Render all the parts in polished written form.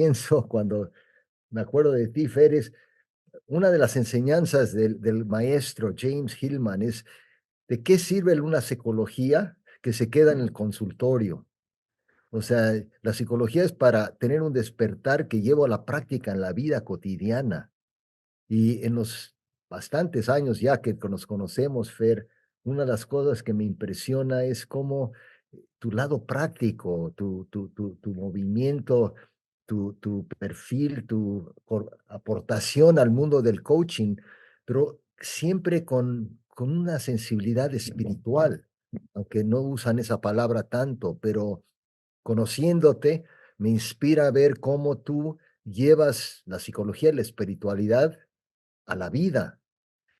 pienso cuando me acuerdo de ti, Fer, es una de las enseñanzas del maestro James Hillman es de qué sirve una psicología que se queda en el consultorio. O sea, la psicología es para tener un despertar que llevo a la práctica en la vida cotidiana. Y en los bastantes años ya que nos conocemos, Fer, una de las cosas que me impresiona es cómo tu lado práctico, tu movimiento, tu perfil, tu aportación al mundo del coaching, pero siempre con una sensibilidad espiritual, aunque no usan esa palabra tanto, pero conociéndote, me inspira a ver cómo tú llevas la psicología y la espiritualidad a la vida.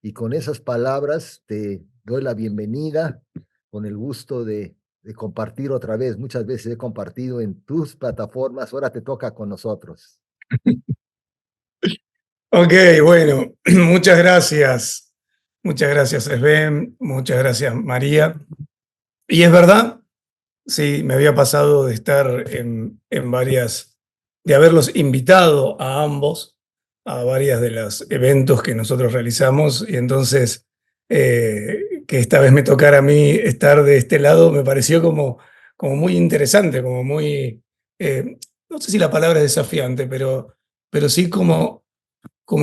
Y con esas palabras te doy la bienvenida, con el gusto de compartir otra vez. Muchas veces he compartido en tus plataformas, ahora te toca con nosotros. Ok, bueno, muchas gracias. Muchas gracias, Sven. Muchas gracias, María. Y es verdad, sí, me había pasado de estar en varias, de haberlos invitado a ambos a varias de los eventos que nosotros realizamos, y entonces que esta vez me tocara a mí estar de este lado me pareció como muy interesante, como muy, no sé si la palabra es desafiante, pero sí como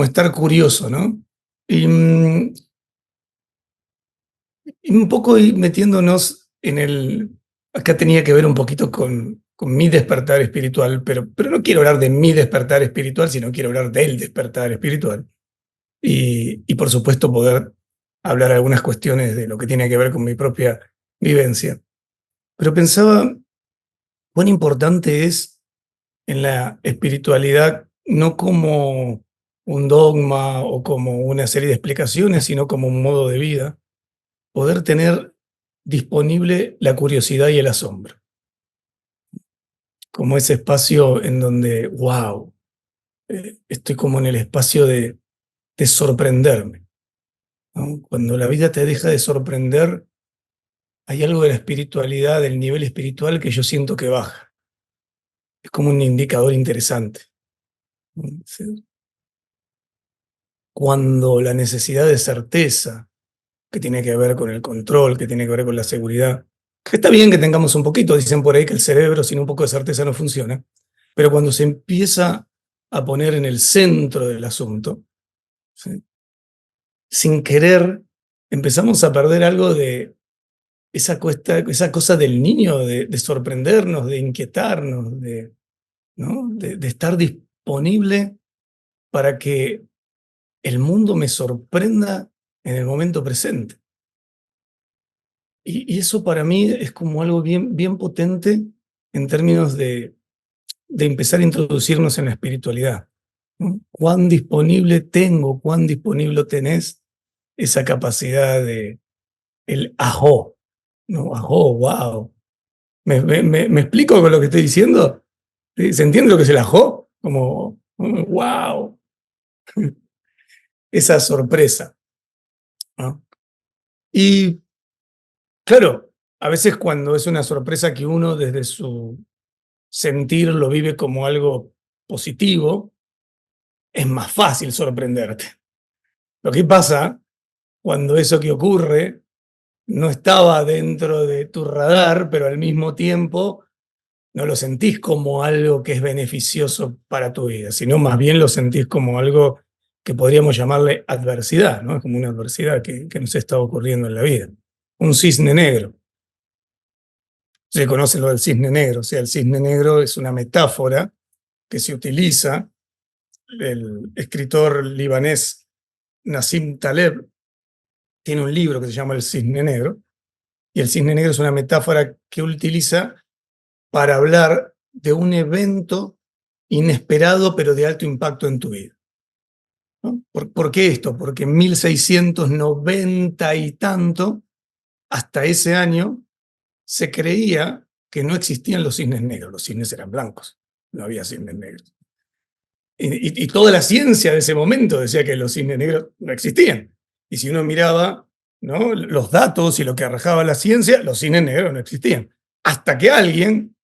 estar curioso, ¿no? Y un poco ir metiéndonos en el... Acá tenía que ver un poquito con mi despertar espiritual, pero no quiero hablar de mi despertar espiritual, sino quiero hablar del despertar espiritual. Y por supuesto poder hablar algunas cuestiones de lo que tiene que ver con mi propia vivencia. Pero pensaba cuán importante es en la espiritualidad, no como un dogma o como una serie de explicaciones, sino como un modo de vida, poder tener disponible la curiosidad y el asombro, como ese espacio en donde, wow, estoy como en el espacio de sorprenderme, ¿no? Cuando la vida te deja de sorprender, hay algo de la espiritualidad, del nivel espiritual que yo siento que baja. Es como un indicador interesante, ¿no? Cuando la necesidad de certeza, que tiene que ver con el control, que tiene que ver con la seguridad, que está bien que tengamos un poquito, dicen por ahí que el cerebro sin un poco de certeza no funciona, pero cuando se empieza a poner en el centro del asunto, ¿sí?, sin querer empezamos a perder algo de esa cosa del niño, de sorprendernos, de inquietarnos, ¿no?, de estar disponible para que el mundo me sorprenda en el momento presente. Y eso para mí es como algo bien, bien potente en términos de empezar a introducirnos en la espiritualidad, ¿no? Cuán disponible tengo, cuán disponible tenés esa capacidad de el ajo, ¿no? Ajo, wow. ¿Me explico con lo que estoy diciendo? ¿Sí? ¿Se entiende lo que es el ajo? Como, wow, esa sorpresa, ¿no? Y claro, a veces cuando es una sorpresa que uno desde su sentir lo vive como algo positivo, es más fácil sorprenderte. Lo que pasa cuando eso que ocurre no estaba dentro de tu radar, pero al mismo tiempo no lo sentís como algo que es beneficioso para tu vida, sino más bien lo sentís como algo que podríamos llamarle adversidad, ¿no? Es como una adversidad que nos está ocurriendo en la vida. Un cisne negro. Se conoce lo del cisne negro, o sea, el cisne negro es una metáfora que se utiliza. El escritor libanés Nassim Taleb tiene un libro que se llama El cisne negro, y el cisne negro es una metáfora que utiliza para hablar de un evento inesperado pero de alto impacto en tu vida, ¿no? ¿Por qué esto? Porque en 1690 y tanto, hasta ese año, se creía que no existían los cisnes negros, los cisnes eran blancos, no había cisnes negros. Y toda la ciencia de ese momento decía que los cisnes negros no existían. Y si uno miraba, ¿no?, los datos y lo que arrojaba la ciencia, los cisnes negros no existían. Hasta que alguien,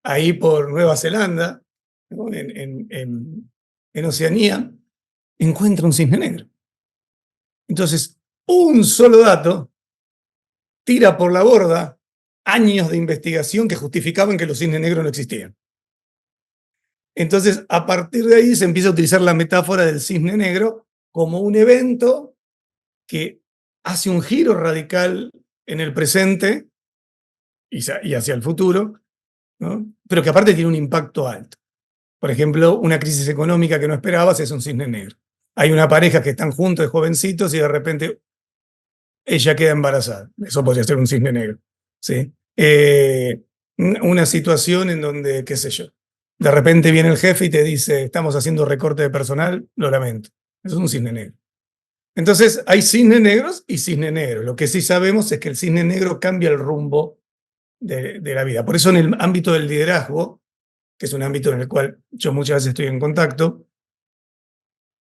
ahí por Nueva Zelanda, ¿no? En Oceanía, encuentra un cisne negro. Entonces, un solo dato tira por la borda años de investigación que justificaban que los cisnes negros no existían. Entonces, a partir de ahí se empieza a utilizar la metáfora del cisne negro como un evento que hace un giro radical en el presente y hacia el futuro, ¿no? Pero que aparte tiene un impacto alto. Por ejemplo, una crisis económica que no esperabas es un cisne negro. Hay una pareja que están juntos de jovencitos y de repente ella queda embarazada. Eso podría ser un cisne negro, ¿sí? Una situación en donde, qué sé yo, de repente viene el jefe y te dice, estamos haciendo recorte de personal, lo lamento. Eso es un cisne negro. Entonces, hay cisnes negros y cisnes negros. Lo que sí sabemos es que el cisne negro cambia el rumbo de la vida. Por eso en el ámbito del liderazgo, que es un ámbito en el cual yo muchas veces estoy en contacto,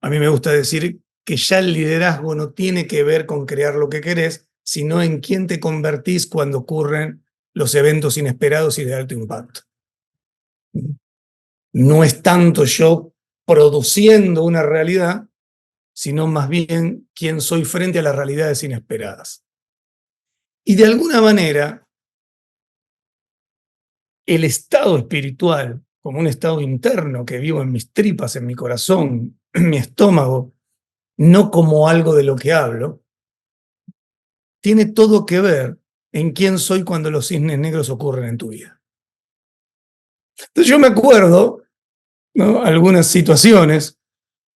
a mí me gusta decir que ya el liderazgo no tiene que ver con crear lo que querés, sino en quién te convertís cuando ocurren los eventos inesperados y de alto impacto. No es tanto yo produciendo una realidad, sino más bien quién soy frente a las realidades inesperadas. Y de alguna manera, el estado espiritual, como un estado interno que vivo en mis tripas, en mi corazón, en mi estómago, no como algo de lo que hablo, tiene todo que ver en quién soy cuando los cisnes negros ocurren en tu vida. Entonces yo me acuerdo, ¿no?, algunas situaciones,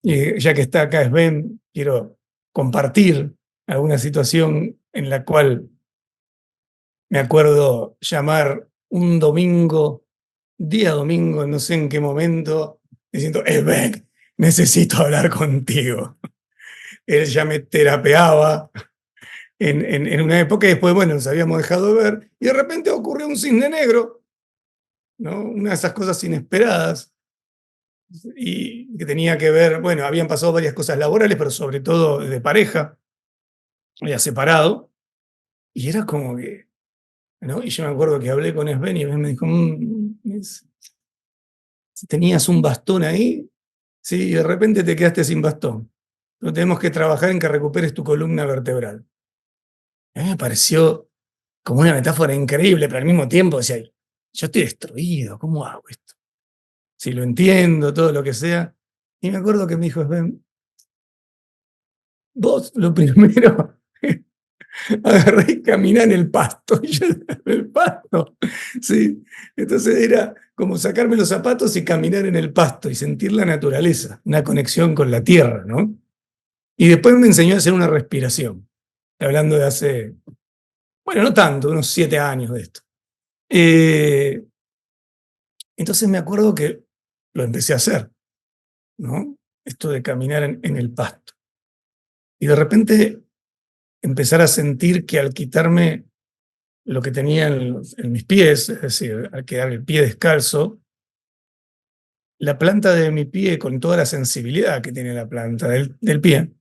ya que está acá Sven, quiero compartir alguna situación en la cual me acuerdo llamar un domingo, día domingo, no sé en qué momento, diciendo, Sven, necesito hablar contigo. Él ya me terapeaba en una época y después, bueno, nos habíamos dejado de ver y de repente ocurrió un cisne negro, ¿no? Una de esas cosas inesperadas y que tenía que ver, bueno, habían pasado varias cosas laborales, pero sobre todo de pareja, había separado y era como que, ¿no? Y yo me acuerdo que hablé con Sven y Sven me dijo, tenías un bastón ahí, sí, y de repente te quedaste sin bastón. Pero tenemos que trabajar en que recuperes tu columna vertebral. A mí me pareció como una metáfora increíble, pero al mismo tiempo decía, yo estoy destruido, ¿cómo hago esto? Si lo entiendo, todo lo que sea. Y me acuerdo que me dijo Sven, vos lo primero, agarré y caminá en el pasto. Y yo, el pasto, ¿sí? Entonces era como sacarme los zapatos y caminar en el pasto y sentir la naturaleza, una conexión con la tierra, ¿no? Y después me enseñó a hacer una respiración, hablando de hace, bueno, no tanto, unos 7 años de esto. Entonces me acuerdo que lo empecé a hacer, ¿no? Esto de caminar en el pasto. Y de repente empezar a sentir que al quitarme lo que tenía en mis pies, es decir, al quedar el pie descalzo, la planta de mi pie, con toda la sensibilidad que tiene la planta del pie,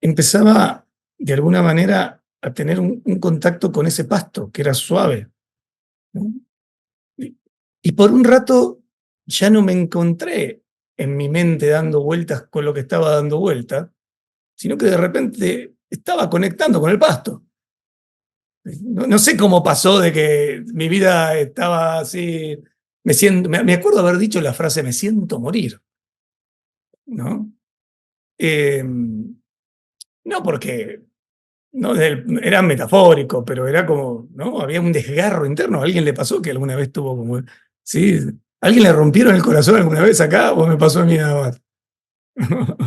empezaba de alguna manera a tener un contacto con ese pasto que era suave, ¿no? Y por un rato ya no me encontré en mi mente dando vueltas con lo que estaba dando vueltas, sino que de repente estaba conectando con el pasto. No sé cómo pasó de que mi vida estaba así, me acuerdo haber dicho la frase, me siento morir, ¿no? No porque no, era metafórico, pero era como, ¿no? Había un desgarro interno. ¿A alguien le pasó que alguna vez tuvo como, sí? ¿A alguien le rompieron el corazón alguna vez acá o me pasó a mí nada más?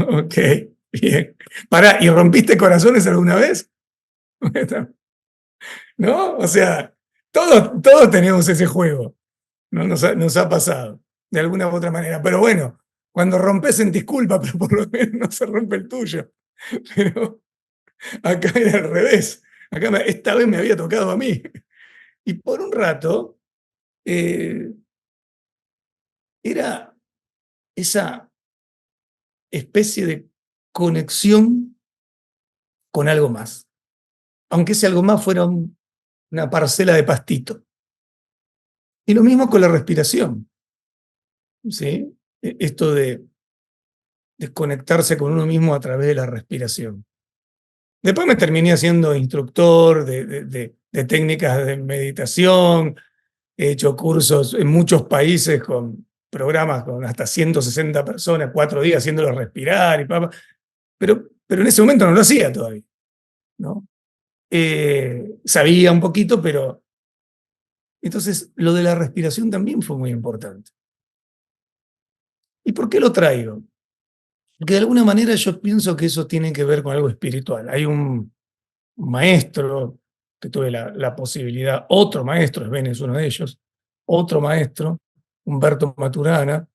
Ok, bien. Pará, ¿y rompiste corazones alguna vez? ¿No? O sea, todos tenemos ese juego, ¿no? Nos ha pasado, de alguna u otra manera. Pero bueno, cuando rompes sentís culpa, pero por lo menos no se rompe el tuyo. Pero acá era al revés. Acá esta vez me había tocado a mí. Y por un rato era esa especie de conexión con algo más. Aunque ese algo más fuera una parcela de pastito. Y lo mismo con la respiración. ¿sí? Esto de conectarse con uno mismo a través de la respiración. Después me terminé haciendo instructor de técnicas de meditación, he hecho cursos en muchos países con programas con hasta 160 personas, 4 días haciéndolos respirar, pero en ese momento no lo hacía todavía, ¿no? Sabía un poquito, pero... Entonces, lo de la respiración también fue muy importante. ¿Y por qué lo traigo? Porque de alguna manera yo pienso que eso tiene que ver con algo espiritual. Hay un maestro que tuve la posibilidad, otro maestro, Ben es uno de ellos, otro maestro, Humberto Maturana,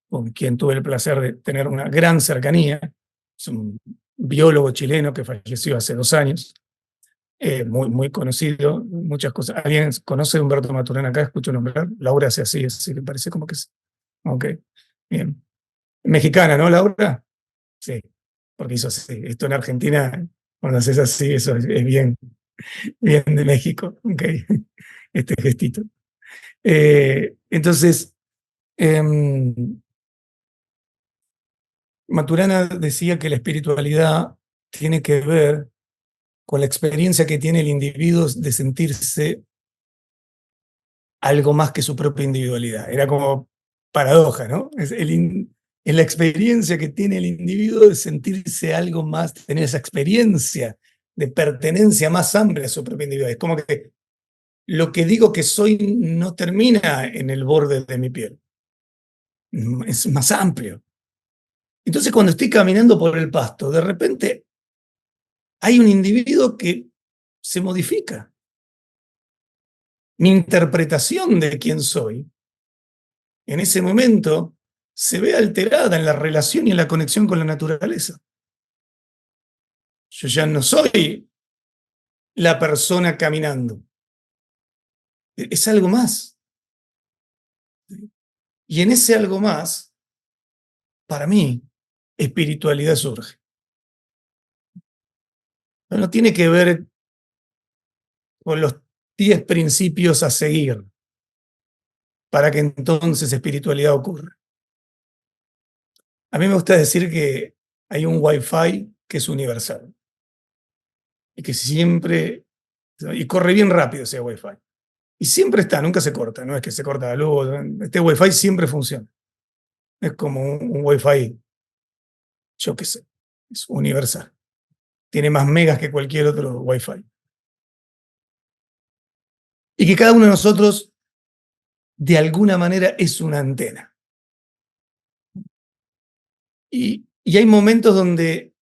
con quien tuve el placer de tener una gran cercanía. Es un biólogo chileno que falleció hace 2 años, muy, muy conocido, muchas cosas. ¿Alguien conoce a Humberto Maturana acá? Escucho nombrar. Laura hace así, le parece como que sí. Ok, bien. Mexicana, ¿no, Laura? Sí, porque hizo así. Esto en Argentina, cuando haces así, eso es bien, bien de México, ok, este gestito. Entonces, Maturana decía que la espiritualidad tiene que ver con la experiencia que tiene el individuo de sentirse algo más que su propia individualidad. Era como paradoja, ¿no? Es la experiencia que tiene el individuo de sentirse algo más, tener esa experiencia de pertenencia más amplia a su propia individualidad. Es como que lo que digo que soy no termina en el borde de mi piel, es más amplio. Entonces, cuando estoy caminando por el pasto, de repente hay un individuo que se modifica. Mi interpretación de quién soy, en ese momento, se ve alterada en la relación y en la conexión con la naturaleza. Yo ya no soy la persona caminando. Es algo más. Y en ese algo más, para mí, espiritualidad surge. No tiene que ver con los 10 principios a seguir para que entonces espiritualidad ocurra. A mí me gusta decir que hay un Wi-Fi que es universal y que siempre, y corre bien rápido ese Wi-Fi. Y siempre está, nunca se corta, no es que se corta la luz, este Wi-Fi siempre funciona. Es como un Wi-Fi, yo qué sé, es universal. Tiene más megas que cualquier otro Wi-Fi. Y que cada uno de nosotros, de alguna manera, es una antena. Y hay momentos donde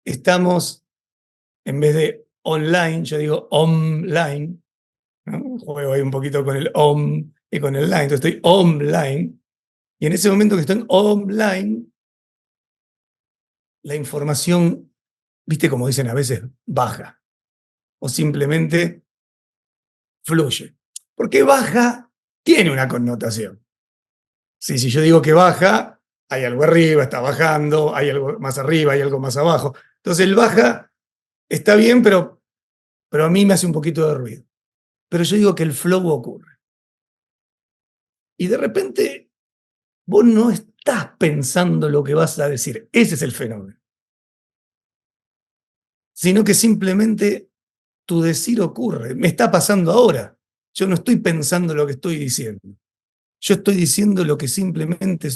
estamos, en vez de online, yo digo online, ¿no? Juego ahí un poquito con el y con el line, entonces estoy online, y en ese momento que estoy online, la información, viste como dicen a veces, baja, o simplemente fluye. Porque baja tiene una connotación. Sí, si yo digo que baja, hay algo arriba, está bajando, hay algo más arriba, hay algo más abajo. Entonces el baja está bien, pero a mí me hace un poquito de ruido. Pero yo digo que el flow ocurre. Y de repente vos no estás pensando lo que vas a decir. Ese es el fenómeno. Sino que simplemente tu decir ocurre. Me está pasando ahora. Yo no estoy pensando lo que estoy diciendo. Yo estoy diciendo lo que simplemente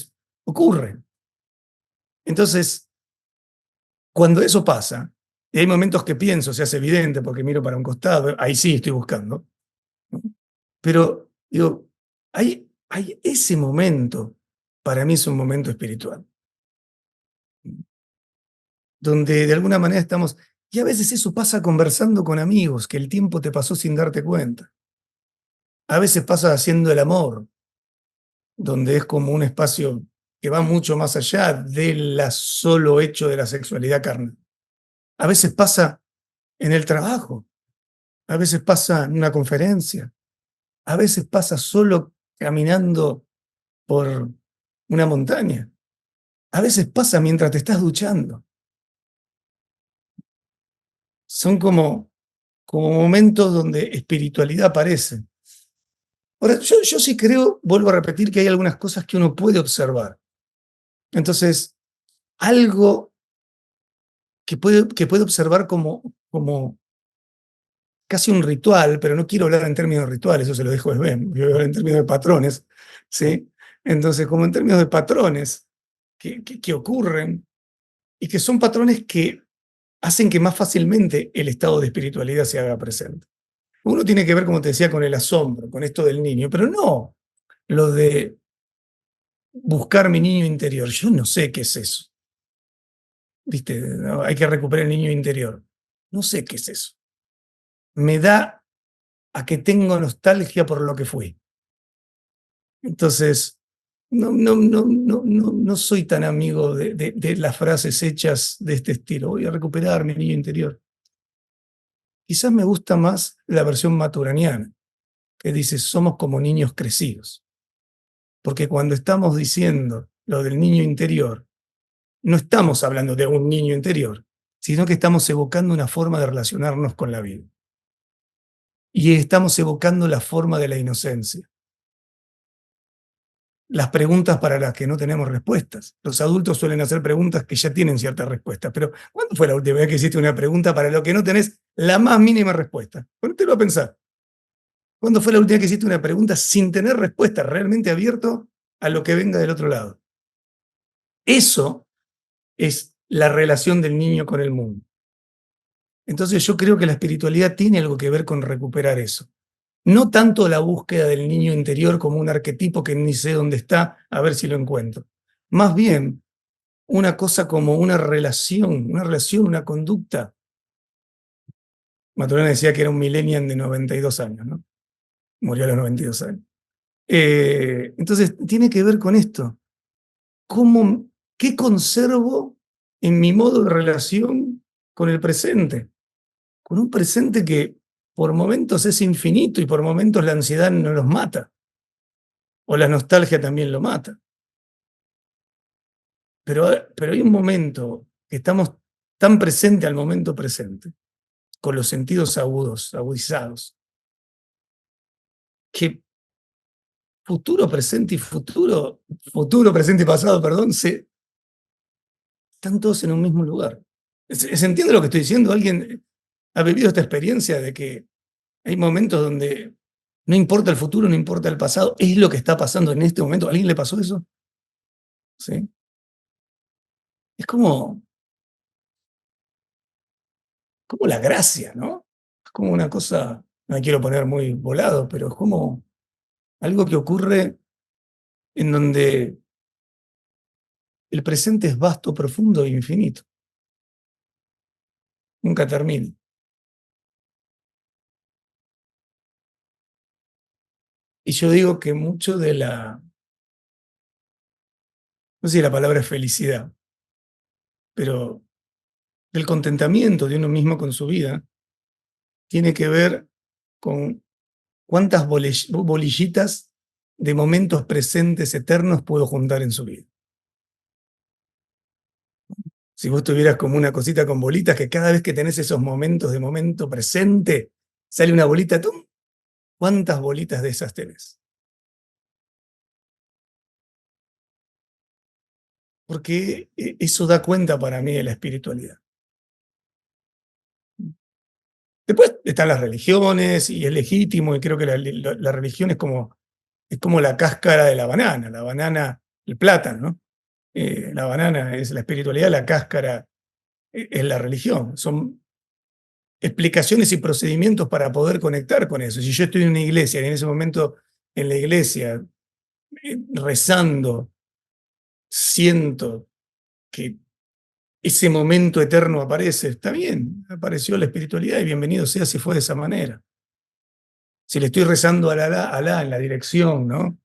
ocurre. Entonces, cuando eso pasa, y hay momentos que pienso, se hace evidente porque miro para un costado, ahí sí estoy buscando, ¿no? Pero digo, hay ese momento, para mí es un momento espiritual, donde de alguna manera estamos, y a veces eso pasa conversando con amigos, que el tiempo te pasó sin darte cuenta. A veces pasa haciendo el amor, donde es como un espacio que va mucho más allá del solo hecho de la sexualidad carnal. A veces pasa en el trabajo, a veces pasa en una conferencia, a veces pasa solo caminando por una montaña, a veces pasa mientras te estás duchando. Son como momentos donde espiritualidad aparece. Ahora, yo sí creo, vuelvo a repetir, que hay algunas cosas que uno puede observar. Entonces, algo que puede observar como casi un ritual, pero no quiero hablar en términos de rituales, eso se lo dejo a Sven, yo voy a hablar en términos de patrones, ¿sí? Entonces, como en términos de patrones que ocurren y que son patrones que hacen que más fácilmente el estado de espiritualidad se haga presente. Uno tiene que ver, como te decía, con el asombro, con esto del niño, pero no lo de buscar mi niño interior. Yo no sé qué es eso. ¿Viste? No, hay que recuperar el niño interior. No sé qué es eso. Me da a que tengo nostalgia por lo que fui. Entonces, no soy tan amigo de las frases hechas de este estilo. Voy a recuperar mi niño interior. Quizás me gusta más la versión maturaniana, que dice, somos como niños crecidos. Porque cuando estamos diciendo lo del niño interior, no estamos hablando de un niño interior, sino que estamos evocando una forma de relacionarnos con la vida. Y estamos evocando la forma de la inocencia. Las preguntas para las que no tenemos respuestas. Los adultos suelen hacer preguntas que ya tienen ciertas respuestas, pero ¿cuándo fue la última vez que hiciste una pregunta para lo que no tenés la más mínima respuesta? Ponértelo a pensar. ¿Cuándo fue la última vez que hiciste una pregunta sin tener respuesta, realmente abierto a lo que venga del otro lado? Eso es la relación del niño con el mundo. Entonces yo creo que la espiritualidad tiene algo que ver con recuperar eso. No tanto la búsqueda del niño interior como un arquetipo que ni sé dónde está, a ver si lo encuentro. Más bien, una cosa como una relación, una conducta. Maturana decía que era un millennial de 92 años, ¿no? Murió a los 92 años. Entonces, tiene que ver con esto. ¿Qué conservo en mi modo de relación con el presente? Con un presente que por momentos es infinito y por momentos la ansiedad no los mata. O la nostalgia también lo mata. Pero hay un momento que estamos tan presente al momento presente, con los sentidos agudos, agudizados, que futuro, presente presente y pasado, perdón, están todos en un mismo lugar. ¿Se entiende lo que estoy diciendo? ¿Alguien ha vivido esta experiencia de que hay momentos donde no importa el futuro, no importa el pasado, es lo que está pasando en este momento? ¿A alguien le pasó eso? ¿Sí? Es como la gracia, ¿no? Es como una cosa, no me quiero poner muy volado, pero es como algo que ocurre en donde el presente es vasto, profundo e infinito. Nunca termina. Y yo digo que mucho de no sé si la palabra es felicidad, pero del contentamiento de uno mismo con su vida, tiene que ver con cuántas bolillitas de momentos presentes eternos puedo juntar en su vida. Si vos tuvieras como una cosita con bolitas, que cada vez que tenés esos momentos de momento presente, sale una bolita, ¡tum! ¿Cuántas bolitas de esas tenés? Porque eso da cuenta para mí de la espiritualidad. Después están las religiones, y es legítimo, y creo que la religión es como la cáscara de la banana, el plátano, ¿no? La banana es la espiritualidad, la cáscara es la religión. Son explicaciones y procedimientos para poder conectar con eso. Si yo estoy en una iglesia y en ese momento en la iglesia rezando, siento que ese momento eterno aparece, está bien, apareció la espiritualidad y bienvenido sea si fue de esa manera. Si le estoy rezando a Alá en la dirección, ¿no?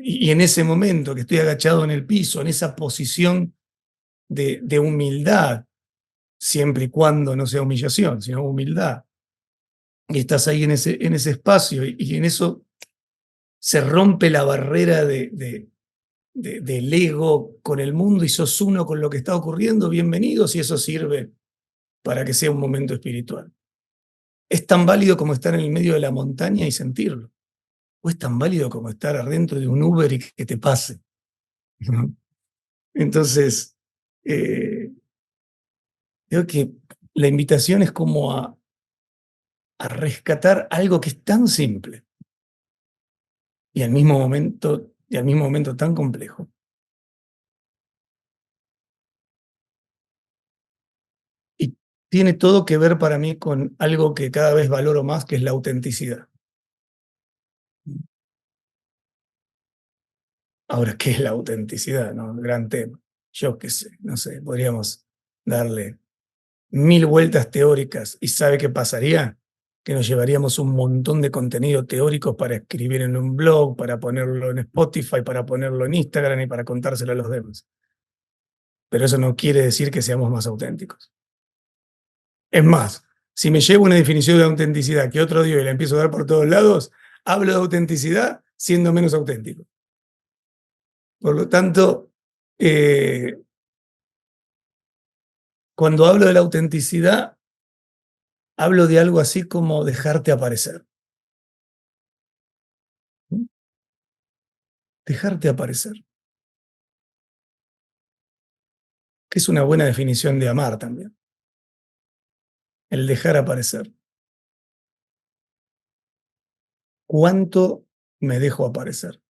Y en ese momento que estoy agachado en el piso, en esa posición de humildad, siempre y cuando no sea humillación, sino humildad, y estás ahí en ese espacio, y en eso se rompe la barrera del ego con el mundo y sos uno con lo que está ocurriendo, bienvenido si eso sirve para que sea un momento espiritual. Es tan válido como estar en el medio de la montaña y sentirlo. o es tan válido como estar adentro de un Uber y que te pase, ¿no? Entonces, creo que la invitación es como a rescatar algo que es tan simple y al mismo momento tan complejo. Y tiene todo que ver para mí con algo que cada vez valoro más, que es la autenticidad. Ahora, ¿qué es la autenticidad, no? Gran tema. Yo qué sé, no sé, podríamos darle 1000 vueltas teóricas. ¿Y sabe qué pasaría? Que nos llevaríamos un montón de contenido teórico para escribir en un blog, para ponerlo en Spotify, para ponerlo en Instagram y para contárselo a los demás. Pero eso no quiere decir que seamos más auténticos. Es más, si me llevo una definición de autenticidad que otro día y la empiezo a dar por todos lados, hablo de autenticidad siendo menos auténtico. Por lo tanto, cuando hablo de la autenticidad, hablo de algo así como dejarte aparecer. ¿Mm? Dejarte aparecer. Que es una buena definición de amar también. El dejar aparecer. ¿Cuánto me dejo aparecer?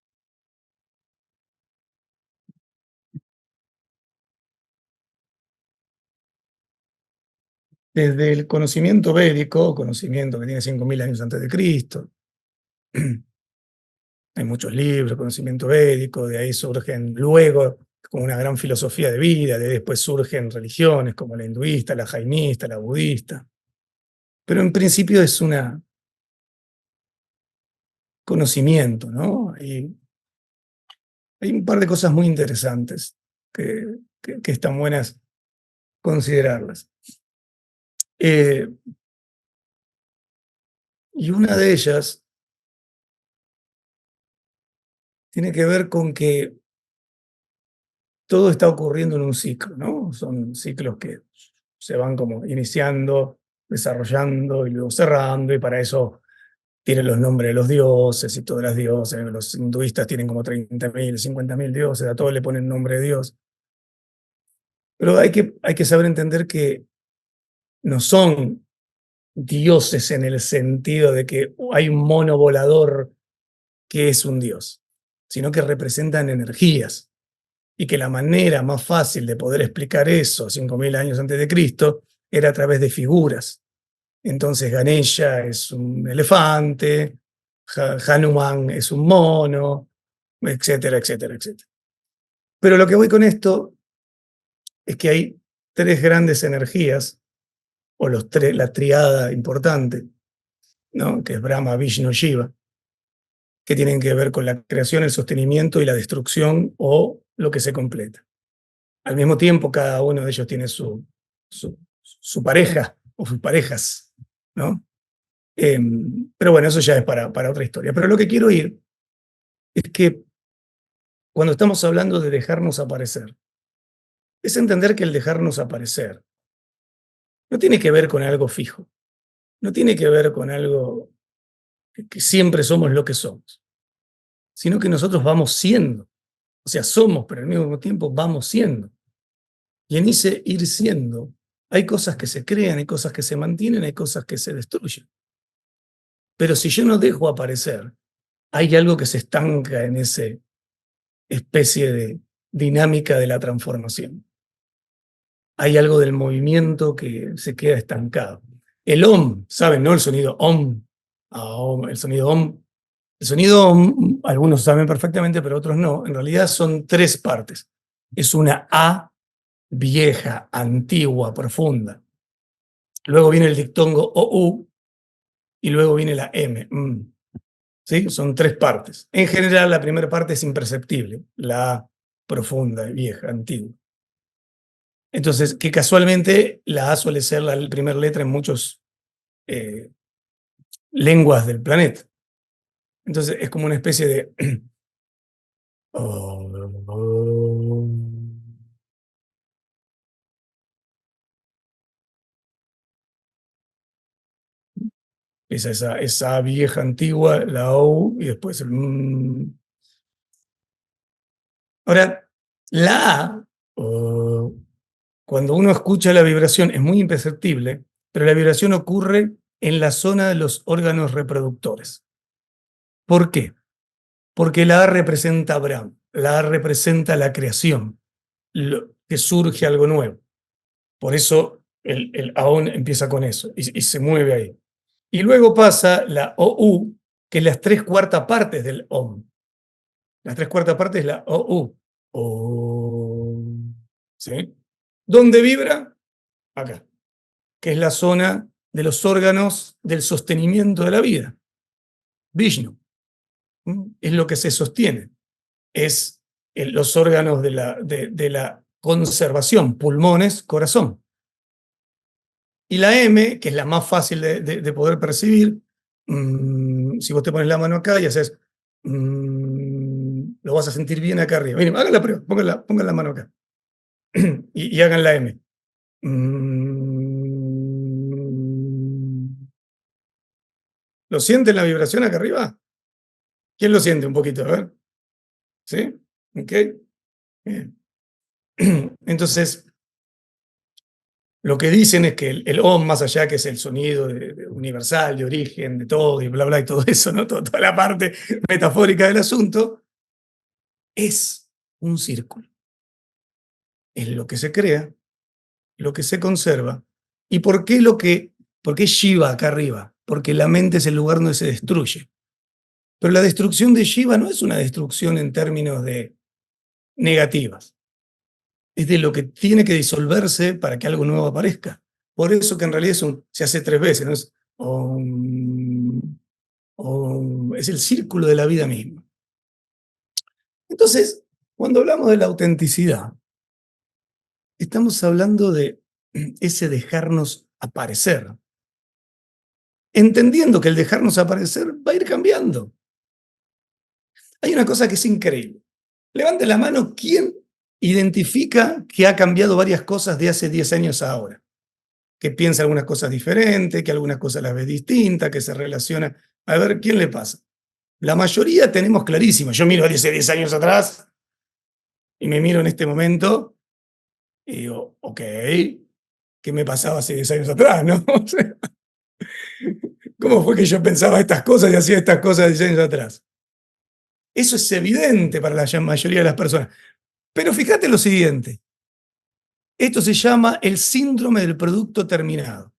Desde el conocimiento védico, conocimiento que tiene 5000 años antes de Cristo, hay muchos libros, conocimiento védico, de ahí surgen luego como una gran filosofía de vida, de después surgen religiones como la hinduista, la jainista, la budista, pero en principio es un conocimiento, ¿no? Hay un par de cosas muy interesantes que están buenas considerarlas. Y una de ellas tiene que ver con que todo está ocurriendo en un ciclo, ¿no? Son ciclos que se van como iniciando, desarrollando y luego cerrando, y para eso tienen los nombres de los dioses y todas las dioses. Los hinduistas tienen como 30.000, 50.000 dioses, a todos le ponen nombre de Dios. Pero hay que saber entender que no son dioses en el sentido de que hay un mono volador que es un dios, sino que representan energías. Y que la manera más fácil de poder explicar eso 5000 años antes de Cristo era a través de figuras. Entonces Ganesha es un elefante, Hanuman es un mono, etcétera, etcétera, etcétera. Pero lo que voy con esto es que hay tres grandes energías, o la triada importante, ¿no? Que es Brahma, Vishnu, Shiva, que tienen que ver con la creación, el sostenimiento y la destrucción o lo que se completa. Al mismo tiempo, cada uno de ellos tiene su pareja o sus parejas, ¿no? Pero bueno, eso ya es para otra historia. Pero lo que quiero ir es que cuando estamos hablando de dejarnos aparecer, es entender que el dejarnos aparecer no tiene que ver con algo fijo, no tiene que ver con algo que siempre somos lo que somos, sino que nosotros vamos siendo. O sea, somos, pero al mismo tiempo vamos siendo. Y en ese ir siendo, hay cosas que se crean, hay cosas que se mantienen, hay cosas que se destruyen. Pero si yo no dejo aparecer, hay algo que se estanca en esa especie de dinámica de la transformación. Hay algo del movimiento que se queda estancado. El OM, ¿saben, no? El sonido OM. El sonido OM. El sonido OM, algunos saben perfectamente, pero otros no. En realidad son tres partes. Es una A vieja, antigua, profunda. Luego viene el dictongo OU y luego viene la M. ¿Sí? Son tres partes. En general, la primera parte es imperceptible, la A profunda, vieja, antigua. Entonces, que casualmente la A suele ser la primera letra en muchas lenguas del planeta. Entonces, es como una especie de... esa vieja antigua, la O, y después el Ahora, la A, cuando uno escucha la vibración, es muy imperceptible, pero la vibración ocurre en la zona de los órganos reproductores. ¿Por qué? Porque la A representa a Abraham, la A representa la creación, que surge algo nuevo. Por eso el Aón empieza con eso y se mueve ahí. Y luego pasa la OU, que es las 3/4 partes del OM. Las 3/4 partes es la OU. ¿Sí? ¿Dónde vibra? Acá, que es la zona de los órganos del sostenimiento de la vida. Vishnu. Es lo que se sostiene. Es los órganos de la conservación, pulmones, corazón. Y la M, que es la más fácil de poder percibir, si vos te pones la mano acá y haces, lo vas a sentir bien acá arriba. Miren, hagan la prueba, pongan la mano acá. y hagan la M. ¿Lo sienten la vibración acá arriba? ¿Quién lo siente un poquito? A ver. ¿Sí? ¿Ok? Bien. Entonces, lo que dicen es que el OM, más allá que es el sonido universal, de origen, de todo, y bla, bla, y todo eso, ¿no? Toda la parte metafórica del asunto, es un círculo. Es lo que se crea, lo que se conserva. ¿Y por qué Shiva acá arriba? Porque la mente es el lugar donde se destruye. Pero la destrucción de Shiva no es una destrucción en términos de negativas. Es de lo que tiene que disolverse para que algo nuevo aparezca. Por eso que en realidad se hace 3 veces, ¿no? Es el círculo de la vida misma. Entonces, cuando hablamos de la autenticidad, estamos hablando de ese dejarnos aparecer, entendiendo que el dejarnos aparecer va a ir cambiando. Hay una cosa que es increíble. Levante la mano, ¿quién identifica que ha cambiado varias cosas de hace 10 años a ahora? Que piensa algunas cosas diferentes, que algunas cosas las ve distintas, que se relaciona. A ver, ¿quién le pasa? La mayoría tenemos clarísimo. Yo miro hace 10 años atrás y me miro en este momento y digo, ok, ¿qué me pasaba hace 10 años atrás, no? O sea, ¿cómo fue que yo pensaba estas cosas y hacía estas cosas 10 años atrás? Eso es evidente para la mayoría de las personas. Pero fíjate lo siguiente. Esto se llama el síndrome del producto terminado.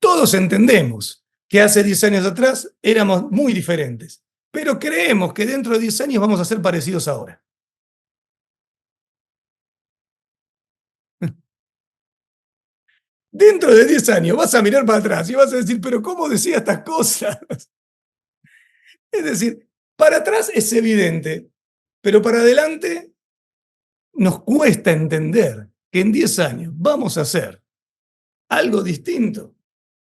Todos entendemos que hace 10 años atrás éramos muy diferentes, pero creemos que dentro de 10 años vamos a ser parecidos ahora. Dentro de 10 años vas a mirar para atrás y vas a decir, pero ¿cómo decía estas cosas? Es decir, para atrás es evidente, pero para adelante nos cuesta entender que en 10 años vamos a hacer algo distinto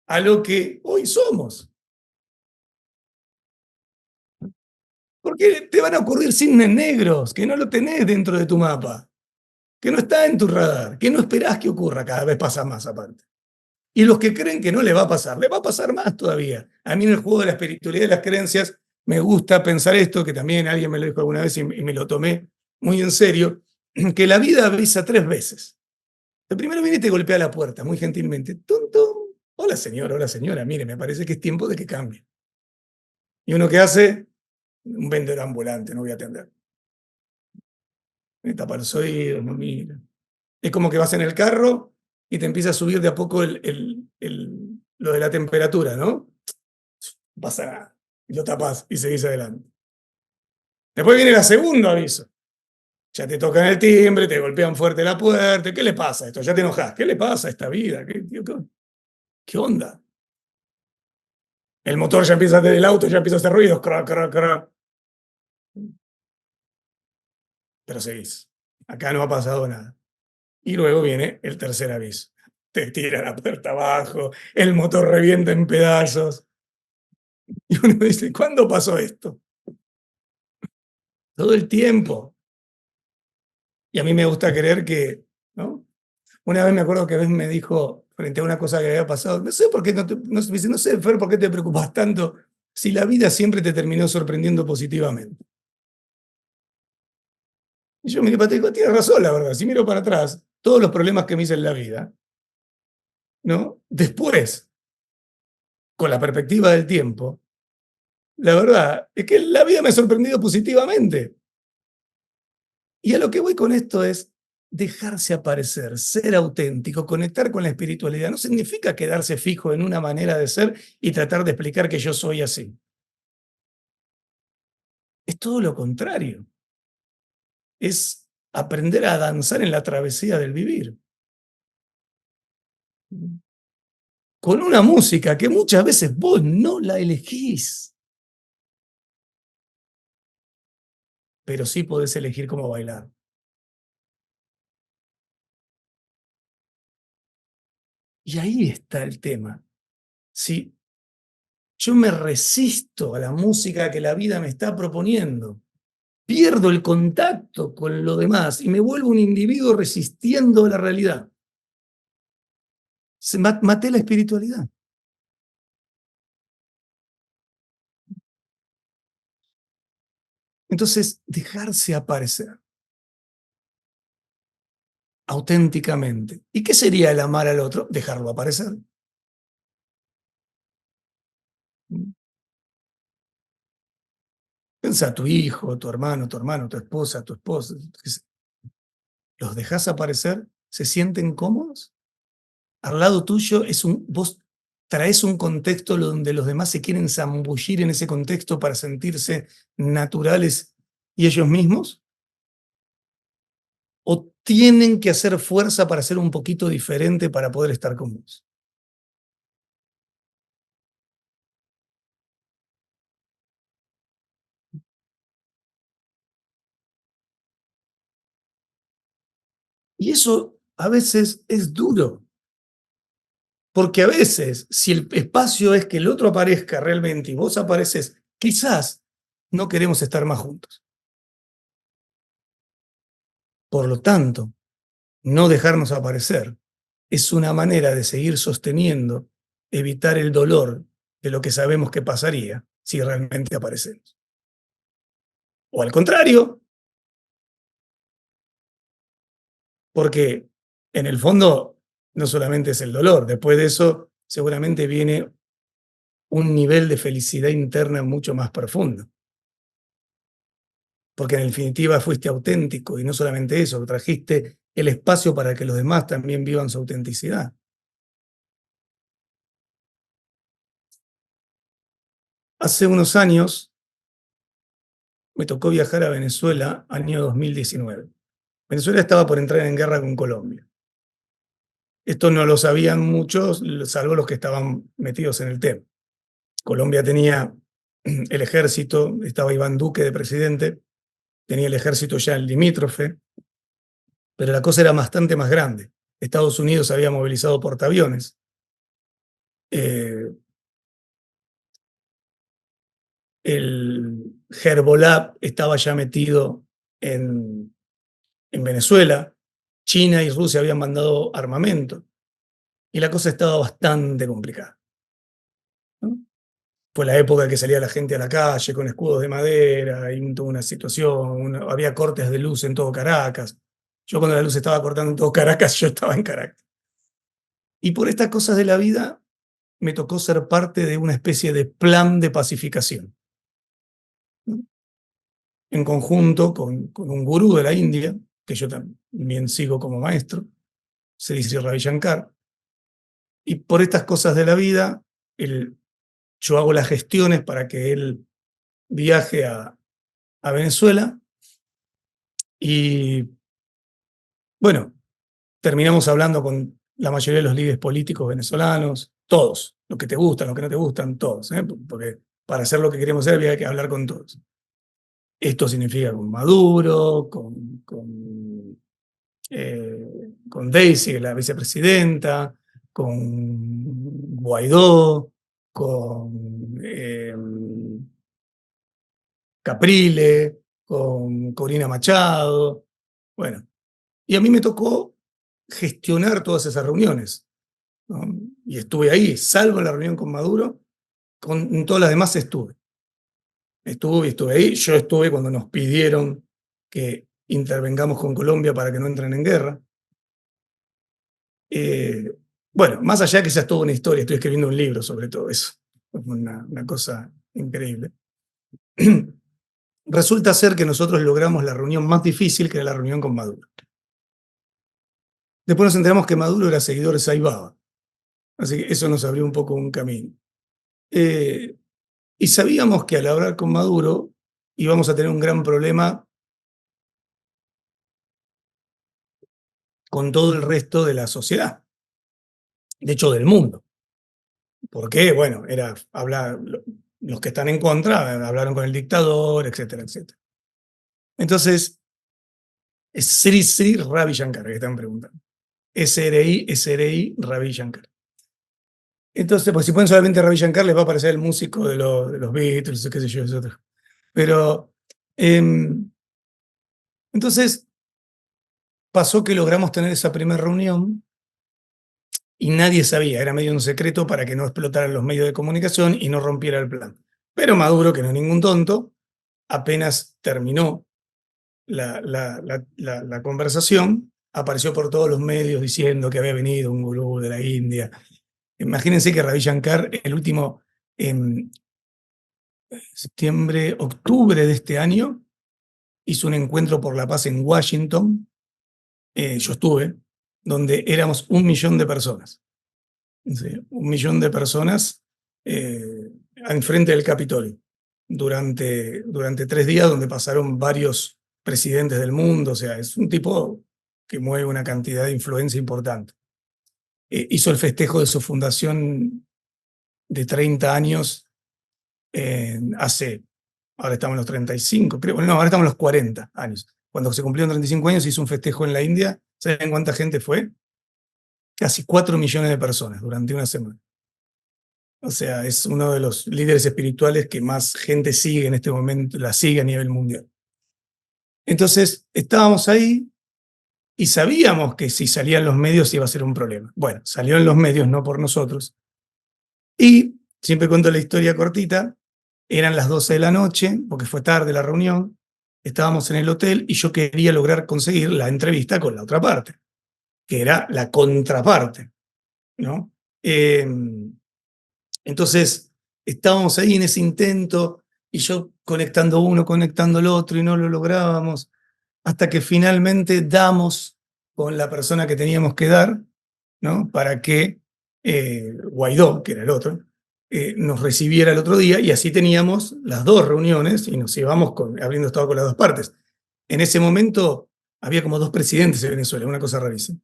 a lo que hoy somos. Porque te van a ocurrir cisnes negros que no lo tenés dentro de tu mapa, que no está en tu radar, que no esperás que ocurra, cada vez pasa más aparte. Y los que creen que no le va a pasar más todavía. A mí en el juego de la espiritualidad y las creencias me gusta pensar esto, que también alguien me lo dijo alguna vez y me lo tomé muy en serio, que la vida avisa 3 veces. El primero viene y te golpea la puerta, muy gentilmente. ¡Tum, tum! Hola señora, mire, me parece que es tiempo de que cambie. ¿Y uno qué hace? Un vendedor ambulante, no voy a atender. Me tapa los oídos, no mira. Es como que vas en el carro y te empieza a subir de a poco lo de la temperatura, ¿no? No pasa nada. Y lo tapas y seguís adelante. Después viene el segundo aviso. Ya te tocan el timbre, te golpean fuerte la puerta. ¿Qué le pasa a esto? Ya te enojás. ¿Qué le pasa a esta vida? ¿Qué onda? El motor ya empieza desde el auto, ya empieza a hacer ruidos. Crac, crac, crac. Pero seguís. Acá no ha pasado nada. Y luego viene el tercer aviso. Te tira la puerta abajo, el motor revienta en pedazos. Y uno dice, ¿cuándo pasó esto? Todo el tiempo. Y a mí me gusta creer que, ¿no? Una vez me acuerdo que me dijo, frente a una cosa que había pasado, no sé por qué me dice, no sé, Fer, ¿por qué te preocupas tanto si la vida siempre te terminó sorprendiendo positivamente? Y yo miré para atrás y digo, tienes razón, la verdad, si miro para atrás, todos los problemas que me hice en la vida, ¿no? Después, con la perspectiva del tiempo, la verdad es que la vida me ha sorprendido positivamente. Y a lo que voy con esto es dejarse aparecer, ser auténtico, conectar con la espiritualidad. No significa quedarse fijo en una manera de ser y tratar de explicar que yo soy así. Es todo lo contrario. Es aprender a danzar en la travesía del vivir. Con una música que muchas veces vos no la elegís, pero sí podés elegir cómo bailar. Y ahí está el tema. Si yo me resisto a la música que la vida me está proponiendo, pierdo el contacto con lo demás y me vuelvo un individuo resistiendo a la realidad. Maté la espiritualidad. Entonces, dejarse aparecer auténticamente. ¿Y qué sería el amar al otro? Dejarlo aparecer. Piensa a tu hijo, tu hermano, tu esposa, tu esposa. ¿Los dejas aparecer? ¿Se sienten cómodos? Al lado tuyo vos traes un contexto donde los demás se quieren zambullir en ese contexto para sentirse naturales y ellos mismos, o tienen que hacer fuerza para ser un poquito diferente para poder estar con vos. Y eso a veces es duro, porque a veces, si el espacio es que el otro aparezca realmente y vos apareces, quizás no queremos estar más juntos. Por lo tanto, no dejarnos aparecer es una manera de seguir sosteniendo, evitar el dolor de lo que sabemos que pasaría si realmente aparecemos. O al contrario, porque en el fondo no solamente es el dolor, después de eso seguramente viene un nivel de felicidad interna mucho más profundo. Porque en definitiva fuiste auténtico y no solamente eso, trajiste el espacio para que los demás también vivan su autenticidad. Hace unos años me tocó viajar a Venezuela, año 2019. Venezuela estaba por entrar en guerra con Colombia. Esto no lo sabían muchos, salvo los que estaban metidos en el tema. Colombia tenía el ejército, estaba Iván Duque de presidente, tenía el ejército ya en limítrofe, pero la cosa era bastante más grande. Estados Unidos había movilizado portaaviones. El Hezbollah estaba ya metido en Venezuela. China y Rusia habían mandado armamento. Y la cosa estaba bastante complicada, ¿no? Fue la época en que salía la gente a la calle con escudos de madera, y tuvo una situación, había cortes de luz en todo Caracas. Yo cuando la luz estaba cortando en todo Caracas, yo estaba en Caracas. Y por estas cosas de la vida, me tocó ser parte de una especie de plan de pacificación, ¿no? En conjunto con un gurú de la India, que yo también sigo como maestro, se dice Ravi Shankar. Y por estas cosas de la vida, yo hago las gestiones para que él viaje a Venezuela y, bueno, terminamos hablando con la mayoría de los líderes políticos venezolanos, todos, los que te gustan, los que no te gustan, todos, ¿eh? Porque para hacer lo que queremos hacer había que hablar con todos. Esto significa con Maduro, con Daisy, la vicepresidenta, con Guaidó, con Caprile, con Corina Machado. Bueno, y a mí me tocó gestionar todas esas reuniones, ¿no? Y estuve ahí, salvo la reunión con Maduro, en todas las demás estuve. Estuve ahí. Yo estuve cuando nos pidieron que intervengamos con Colombia para que no entren en guerra. Bueno, más allá que esa es toda una historia, estoy escribiendo un libro sobre todo eso. Es una cosa increíble. Resulta ser que nosotros logramos la reunión más difícil, que era la reunión con Maduro. Después nos enteramos que Maduro era seguidor de Saibaba, así que eso nos abrió un poco un camino. Y sabíamos que al hablar con Maduro íbamos a tener un gran problema con todo el resto de la sociedad, de hecho del mundo. Porque, bueno, los que están en contra hablaron con el dictador, etcétera, etcétera. Entonces, es Sri Ravi Shankar que están preguntando. SRI Ravi Shankar. Entonces, pues si ponen solamente Ravi Shankar, les va a aparecer el músico de los Beatles, qué sé yo, etc. Pero, entonces, pasó que logramos tener esa primera reunión y nadie sabía, era medio un secreto para que no explotaran los medios de comunicación y no rompiera el plan. Pero Maduro, que no es ningún tonto, apenas terminó la conversación, apareció por todos los medios diciendo que había venido un gurú de la India. Imagínense que Ravi Shankar, el último, en septiembre, octubre de este año, hizo un encuentro por la paz en Washington, yo estuve, donde éramos 1 millón de personas. Sí, 1 millón de personas enfrente del Capitolio durante 3 días, donde pasaron varios presidentes del mundo. O sea, es un tipo que mueve una cantidad de influencia importante. Hizo el festejo de su fundación de 30 años ahora estamos en los 35, creo, no, ahora estamos en los 40 años. Cuando se cumplieron 35 años hizo un festejo en la India. ¿Saben cuánta gente fue? Casi 4 millones de personas durante una semana. O sea, es uno de los líderes espirituales que más gente sigue en este momento, la sigue a nivel mundial. Entonces, estábamos ahí y sabíamos que si salían los medios iba a ser un problema. Bueno, salió en los medios, no por nosotros. Y, siempre cuento la historia cortita, eran las 12 de la noche, porque fue tarde la reunión, estábamos en el hotel y yo quería lograr conseguir la entrevista con la otra parte, que era la contraparte, ¿no? Entonces, estábamos ahí en ese intento y yo conectando uno, conectando el otro y no lo lográbamos, hasta que finalmente damos con la persona que teníamos que dar, ¿no? Para que Guaidó, que era el otro, nos recibiera el otro día y así teníamos las 2 reuniones y nos íbamos habiendo estado con las 2 partes. En ese momento había como 2 presidentes de Venezuela, una cosa rarísima.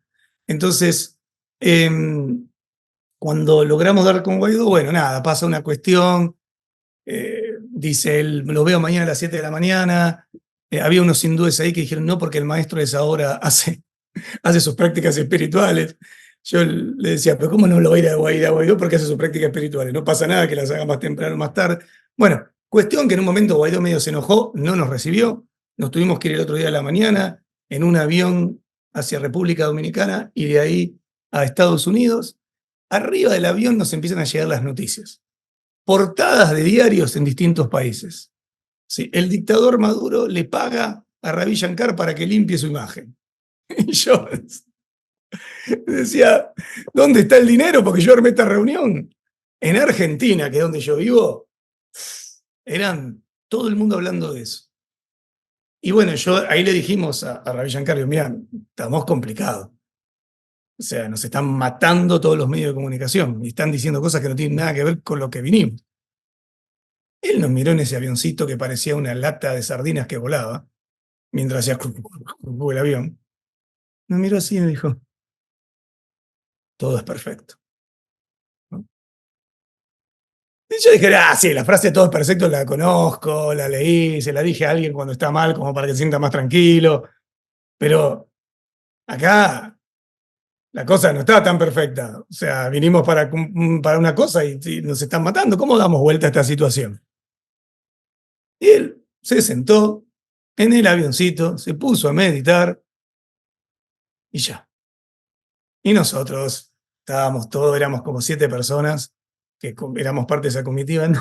Entonces, cuando logramos dar con Guaidó, bueno, nada, pasa una cuestión, dice él, lo veo mañana a las 7 de la mañana, había unos hindúes ahí que dijeron, no, porque el maestro de esa hora hace sus prácticas espirituales. Yo le decía, pero ¿cómo no lo va a ir a Guaidó porque hace sus prácticas espirituales? No pasa nada que las haga más temprano o más tarde. Bueno, cuestión que en un momento Guaidó medio se enojó, no nos recibió, nos tuvimos que ir el otro día a la mañana en un avión hacia República Dominicana y de ahí a Estados Unidos. Arriba del avión nos empiezan a llegar las noticias. Portadas de diarios en distintos países. Sí, el dictador Maduro le paga a Ravi Shankar para que limpie su imagen. Y yo decía, ¿dónde está el dinero? Porque yo armé esta reunión. En Argentina, que es donde yo vivo, eran todo el mundo hablando de eso. Y bueno, ahí le dijimos a Ravi Shankar, mira, estamos complicados. O sea, nos están matando todos los medios de comunicación y están diciendo cosas que no tienen nada que ver con lo que vinimos. Él nos miró en ese avioncito que parecía una lata de sardinas que volaba, mientras hacía el avión. Nos miró así y me dijo, todo es perfecto. ¿No? Y yo dije, sí, la frase todo es perfecto la conozco, la leí, se la dije a alguien cuando está mal como para que se sienta más tranquilo, pero acá la cosa no está tan perfecta. O sea, vinimos para una cosa y nos están matando. ¿Cómo damos vuelta a esta situación? Y él se sentó en el avioncito, se puso a meditar y ya. Y nosotros estábamos todos, éramos como 7 personas, que éramos parte de esa comitiva. No,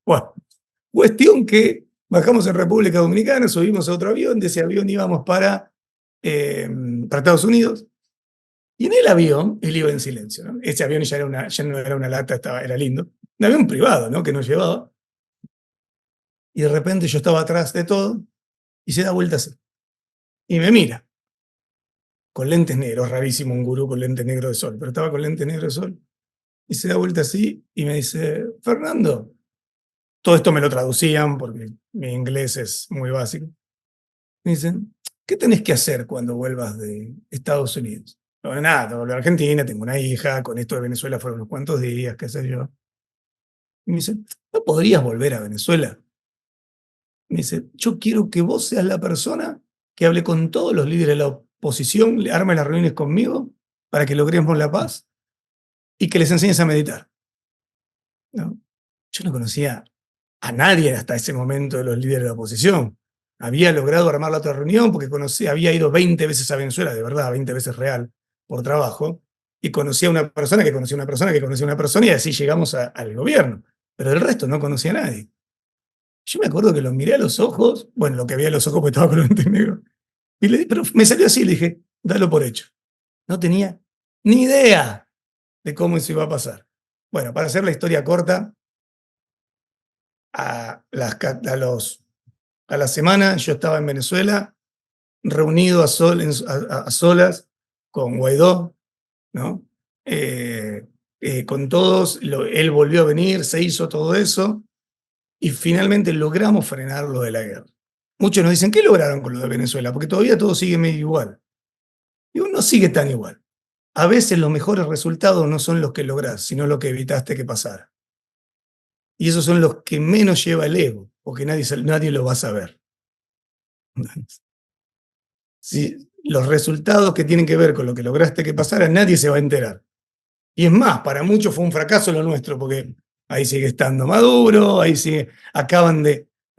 bueno, cuestión que bajamos en República Dominicana, subimos a otro avión, de ese avión íbamos para Estados Unidos, y en el avión él iba en silencio, ¿no? Ese avión ya no era una lata, era lindo. Un avión privado, ¿no? Que nos llevaba. Y de repente yo estaba atrás de todo, y se da vuelta así. Y me mira, con lentes negros, rarísimo un gurú con lentes negros de sol, pero estaba con lentes negros de sol. Y se da vuelta así y me dice, Fernando, todo esto me lo traducían porque mi inglés es muy básico. Me dicen, ¿qué tenés que hacer cuando vuelvas de Estados Unidos? No, nada, vuelvo a Argentina, tengo una hija, con esto de Venezuela fueron unos cuantos días, qué sé yo. Y me dice, ¿no podrías volver a Venezuela? Me dice, yo quiero que vos seas la persona que hable con todos los líderes de la oposición, le arme las reuniones conmigo para que logremos la paz y que les enseñes a meditar. ¿No? Yo no conocía a nadie hasta ese momento de los líderes de la oposición. Había logrado armar la otra reunión porque había ido 20 veces a Venezuela, de verdad, 20 veces real, por trabajo, y conocía a una persona que conocía a una persona que conocía a una persona, y así llegamos al gobierno. Pero del resto no conocía a nadie. Yo me acuerdo que lo miré a los ojos, bueno, lo que había a los ojos porque estaba con lentes negros, pero me salió así, le dije, dalo por hecho. No tenía ni idea de cómo eso iba a pasar. Bueno, para hacer la historia corta, a la semana yo estaba en Venezuela, reunido a solas con Guaidó, ¿no? Con todos, él volvió a venir, se hizo todo eso, y finalmente logramos frenar lo de la guerra. Muchos nos dicen, ¿qué lograron con lo de Venezuela? Porque todavía todo sigue medio igual. Y uno sigue tan igual. A veces los mejores resultados no son los que lográs, sino los que evitaste que pasara. Y esos son los que menos lleva el ego, porque nadie lo va a saber. Si los resultados que tienen que ver con lo que lograste que pasara, nadie se va a enterar. Y es más, para muchos fue un fracaso lo nuestro, porque ahí sigue estando Maduro,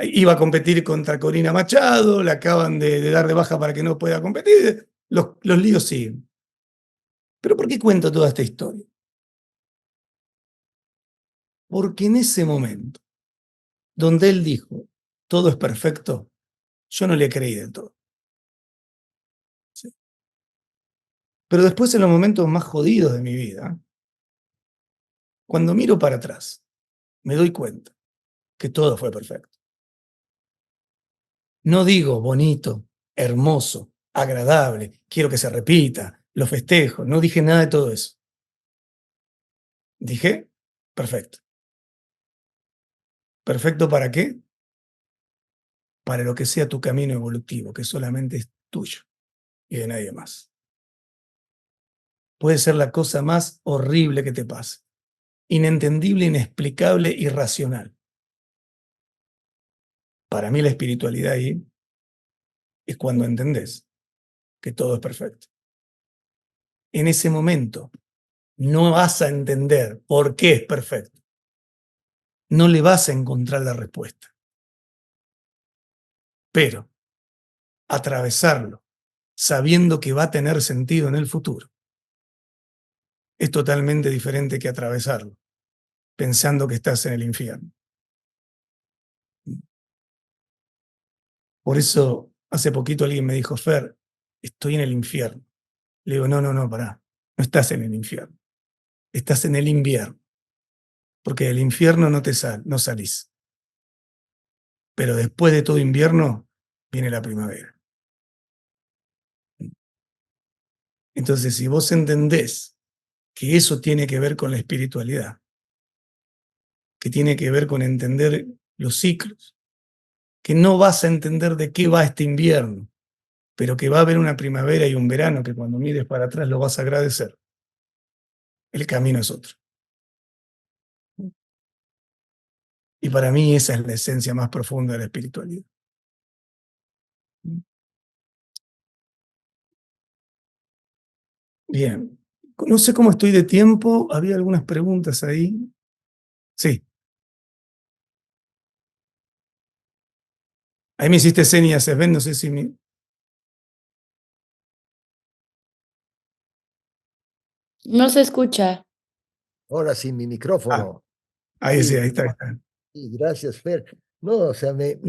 iba a competir contra Corina Machado, le acaban de dar de baja para que no pueda competir, los líos siguen. ¿Pero por qué cuento toda esta historia? Porque en ese momento, donde él dijo, todo es perfecto, yo no le creí del todo. ¿Sí? Pero después, en los momentos más jodidos de mi vida, cuando miro para atrás, me doy cuenta que todo fue perfecto. No digo bonito, hermoso, agradable, quiero que se repita, lo festejo, no dije nada de todo eso. Dije, perfecto. ¿Perfecto para qué? Para lo que sea tu camino evolutivo, que solamente es tuyo y de nadie más. Puede ser la cosa más horrible que te pase, inentendible, inexplicable, irracional. Para mí la espiritualidad ahí es cuando entendés que todo es perfecto. En ese momento no vas a entender por qué es perfecto. No le vas a encontrar la respuesta. Pero atravesarlo sabiendo que va a tener sentido en el futuro es totalmente diferente que atravesarlo pensando que estás en el infierno. Por eso hace poquito alguien me dijo, Fer, estoy en el infierno. Le digo, no, pará, no estás en el infierno, estás en el invierno, porque del infierno no salís. Pero después de todo invierno viene la primavera. Entonces, si vos entendés que eso tiene que ver con la espiritualidad, que tiene que ver con entender los ciclos, que no vas a entender de qué va este invierno, pero que va a haber una primavera y un verano que cuando mires para atrás lo vas a agradecer. El camino es otro. Y para mí esa es la esencia más profunda de la espiritualidad. Bien. No sé cómo estoy de tiempo. Había algunas preguntas ahí. Sí. Ahí me hiciste señas, Sven, no sé si No se escucha. Ahora sí, mi Ah, micrófono. ahí sí, Sí, ahí está, ahí está. sí, gracias, Fer. No, o sea, me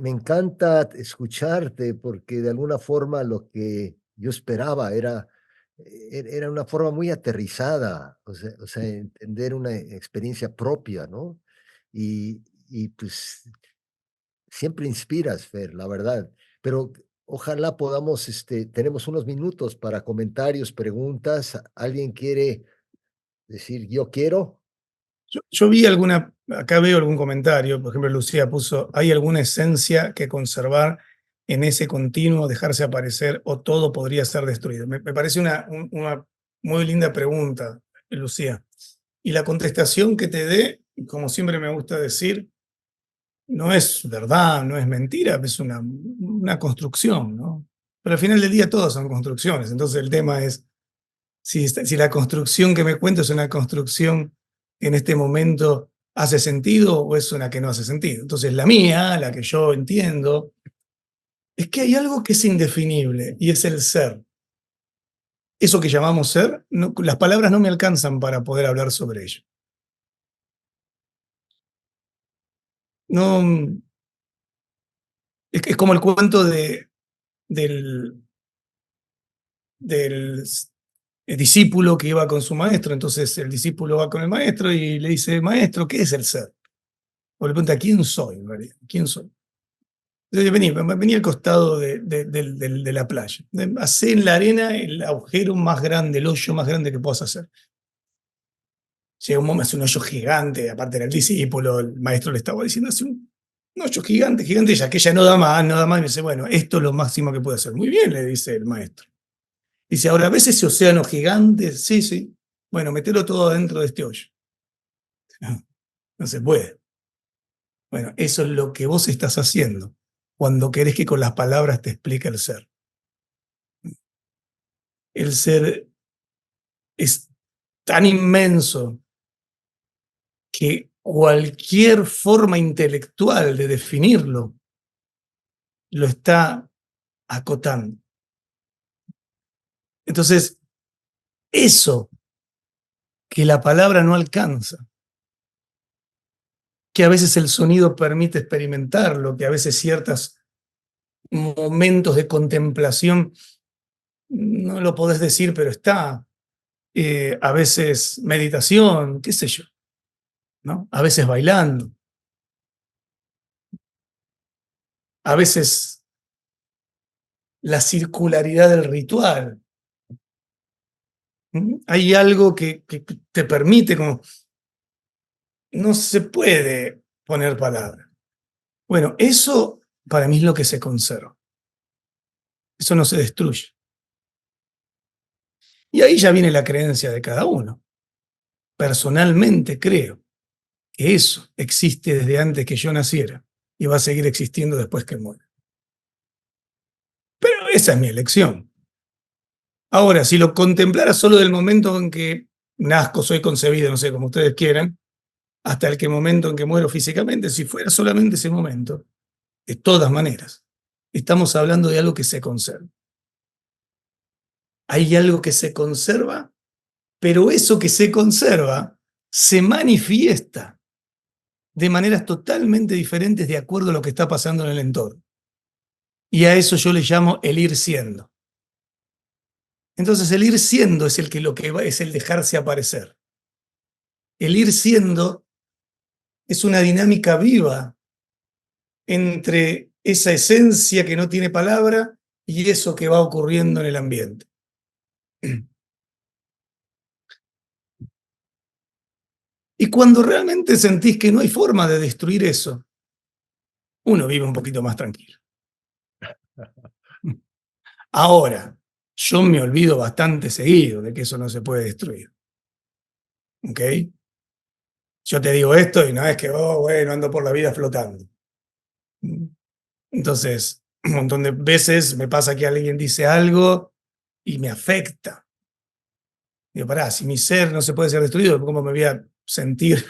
encanta escucharte porque de alguna forma lo que yo esperaba era una forma muy aterrizada, o sea, entender una experiencia propia, ¿no? Y pues siempre inspiras, Fer, la verdad. Pero ojalá podamos, tenemos unos minutos para comentarios, preguntas. ¿Alguien quiere decir yo quiero? Yo vi acá veo algún comentario, por ejemplo, Lucía puso, ¿hay alguna esencia que conservar en ese continuo, dejarse aparecer o todo podría ser destruido? Me parece una muy linda pregunta, Lucía. Y la contestación que te dé, como siempre me gusta decir, no es verdad, no es mentira, es una construcción, ¿no? Pero al final del día todas son construcciones, entonces el tema es si la construcción que me cuento es una construcción que en este momento hace sentido o es una que no hace sentido. Entonces la mía, la que yo entiendo, es que hay algo que es indefinible y es el ser. Eso que llamamos ser, las palabras no me alcanzan para poder hablar sobre ello. No, es como el cuento del, del discípulo que iba con su maestro. Entonces el discípulo va con el maestro y le dice, maestro, ¿qué es el ser? O le pregunta, ¿quién soy en realidad? ¿Quién soy? Entonces vení al costado de la playa. Hacé en la arena el agujero más grande, el hoyo más grande que puedas hacer. Llega un momento, hace un hoyo gigante, aparte era el discípulo, el maestro le estaba diciendo, hace un hoyo gigante, gigante, ya que ella no da más, no da más, y me dice, bueno, esto es lo máximo que puedo hacer. Muy bien, le dice el maestro. Dice, ahora, ¿ves ese océano gigante? Sí, sí. Bueno, metelo todo adentro de este hoyo. No se puede. Bueno, eso es lo que vos estás haciendo cuando querés que con las palabras te explique el ser. El ser es tan inmenso que cualquier forma intelectual de definirlo lo está acotando. Entonces, eso que la palabra no alcanza, que a veces el sonido permite experimentarlo, que a veces ciertos momentos de contemplación no lo podés decir, pero está, a veces meditación, qué sé yo, ¿no? A veces bailando, a veces la circularidad del ritual. Hay algo que te permite, como no se puede poner palabra. Bueno, eso para mí es lo que se conserva. Eso no se destruye. Y ahí ya viene la creencia de cada uno. Personalmente creo que eso existe desde antes que yo naciera y va a seguir existiendo después que muera. Pero esa es mi elección. Ahora, si lo contemplara solo del momento en que nazco, soy concebido, no sé, como ustedes quieran, hasta el momento en que muero físicamente, si fuera solamente ese momento, de todas maneras, estamos hablando de algo que se conserva. Hay algo que se conserva, pero eso que se conserva se manifiesta de maneras totalmente diferentes de acuerdo a lo que está pasando en el entorno. Y a eso yo le llamo el ir siendo. Entonces el ir siendo es lo que va, es el dejarse aparecer. El ir siendo es una dinámica viva entre esa esencia que no tiene palabra y eso que va ocurriendo en el ambiente. Y cuando realmente sentís que no hay forma de destruir eso, uno vive un poquito más tranquilo. Ahora, yo me olvido bastante seguido de que eso no se puede destruir. ¿Ok? Yo te digo esto y no es que, oh, bueno, ando por la vida flotando. Entonces, un montón de veces me pasa que alguien dice algo y me afecta. Digo, pará, si mi ser no se puede ser destruido, ¿cómo me voy a sentir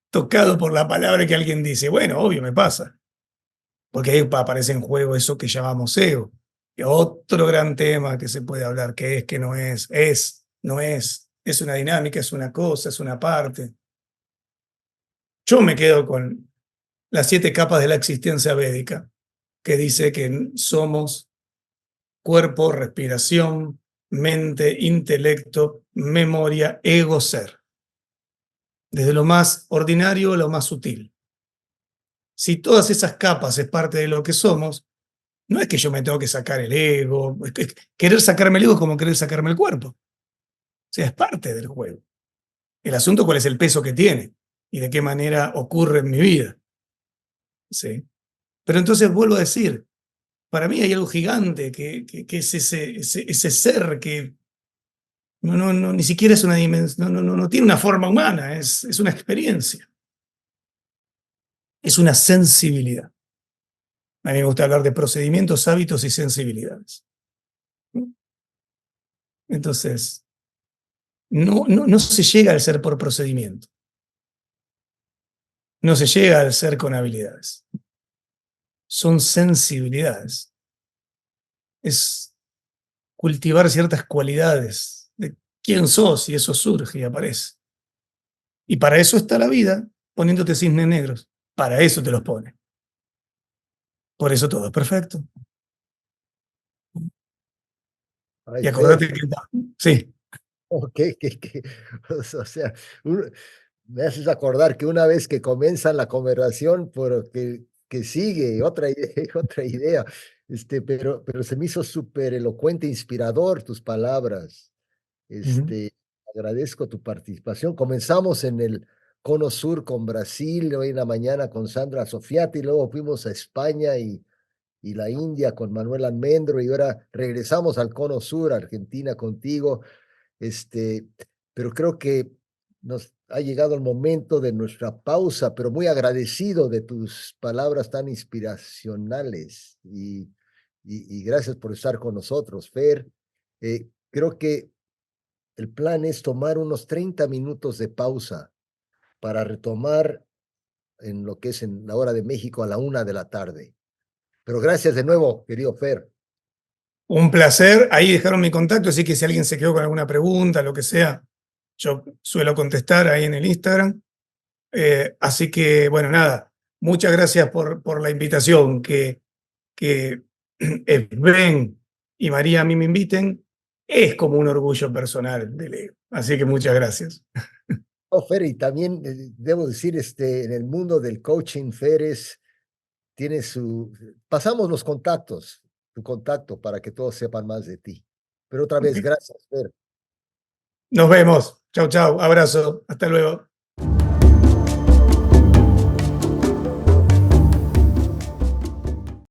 tocado por la palabra que alguien dice? Bueno, obvio, me pasa. Porque ahí aparece en juego eso que llamamos ego. Otro gran tema que se puede hablar, que es, que no es, no es una dinámica, es una cosa, es una parte. Yo me quedo con las 7 capas de la existencia védica, que dice que somos cuerpo, respiración, mente, intelecto, memoria, ego, ser. Desde lo más ordinario a lo más sutil. Si todas esas capas es parte de lo que somos, no es que yo me tengo que sacar el ego. Querer sacarme el ego es como querer sacarme el cuerpo. O sea, es parte del juego. El asunto cuál es el peso que tiene y de qué manera ocurre en mi vida. ¿Sí? Pero entonces vuelvo a decir, para mí hay algo gigante que es ese ser que ni siquiera es una dimensión, no tiene una forma humana, es una experiencia. Es una sensibilidad. A mí me gusta hablar de procedimientos, hábitos y sensibilidades. Entonces, no se llega al ser por procedimiento. No se llega al ser con habilidades. Son sensibilidades. Es cultivar ciertas cualidades de quién sos y eso surge y aparece. Y para eso está la vida, poniéndote cisnes negros. Para eso te los pone. Por eso todo es perfecto. Ay, Y Fer, acordate que... Sí. ok, o sea, me haces acordar que una vez que comienza la conversación, que sigue otra idea, otra idea, pero se me hizo súper elocuente, inspirador tus palabras. Ujú. Agradezco tu participación. Comenzamos en el Cono Sur con Brasil, hoy en la mañana con Sandra Sofiati, luego fuimos a España y la India con Manuel Almendro, y ahora regresamos al Cono Sur, Argentina contigo. Este, pero creo que nos ha llegado el momento de nuestra pausa, pero muy agradecido de tus palabras tan inspiracionales y gracias por estar con nosotros, Fer. Creo que el plan es tomar unos 30 minutos de pausa para retomar en lo que es en la hora de México a la 1 de la tarde. Pero gracias de nuevo, querido Fer. Un placer. Ahí dejaron mi contacto, así que si alguien se quedó con alguna pregunta, lo que sea, yo suelo contestar ahí en el Instagram. Así que, bueno, nada, muchas gracias por la invitación. Que Ben y María a mí me inviten, es como un orgullo personal de Leo. Así que muchas gracias. Oh, Fer, y también debo decir, en el mundo del coaching, Fer tiene pasamos los contactos, tu contacto para que todos sepan más de ti. Pero otra vez, Okay. gracias, Fer. Nos vemos. Chau, chau. Abrazo. Hasta luego.